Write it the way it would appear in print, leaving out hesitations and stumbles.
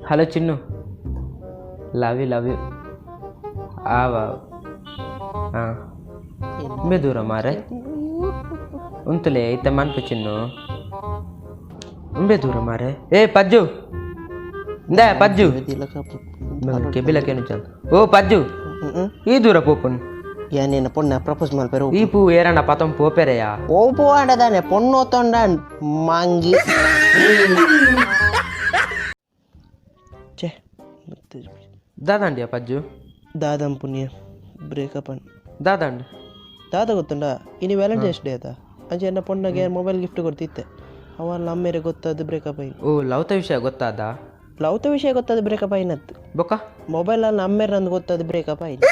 hello Chinnu, love you ఆవా ఇంబే దూరం మారే ఉంతులే అయితే మనపు చిన్ను ఇంబే దూరం మారే ఏ పజ్జు ఇందా పజ్జు ಕೆಬಿಲಕ್ಕೆ ಓ ಪಜ್ಜು ಈ ದೂರ ಪೋಪುನ್ ಏನೇನ ಪೊಣ್ಣ ಪ್ರಪೋಸ್ ಮಲ್ಪೇರು ಈ ಪೂ ಏರಣ್ಣ ಪತಂ ಪೋಪೆರೆಯ ಓ ಪೂ ಆಡದಾನೆ ಪೊಣ್ಣು ತೊಂಡ ಮಾಂಗಿ ಛೇ ದಾದಂಡಿಯ ಪಜ್ಜು ದಾದಂ ಪುಣ್ಯ ಬ್ರೇಕಪ್ ಅನ್ ದಾದಂಡ್ ದಾದ ಗೊತ್ತುಂಡ ಇನಿ ವ್ಯಾಲೆಂಟೈನ್ಸ್ ಡೇ ಅದ ಅಂಚೆ ಎನ್ನ ಪೊಣ್ಣಗೆ ಮೊಬೈಲ್ ಗಿಫ್ಟ್ ಕೊಡ್ತಿತ್ತೆ ಅವಳ ನಮ್ಮೇರೆ ಗೊತ್ತಾದ ಬ್ರೇಕಪ್ ಆಯ್ತು ಓ ಲವ್ತ ವಿಷಯ ಗೊತ್ತಾದ ಲವ್ತ ವಿಷಯ ಗೊತ್ತಾದ ಬ್ರೇಕಪ್ ಆಯ್ನತ್ತು ಬೊಕ್ಕ ಮೊಬೈಲಲ್ಲಿ ನಮ್ಮೇರೆ ನಂದು ಗೊತ್ತಾದ ಬ್ರೇಕಪ್ ಆಯ್ತು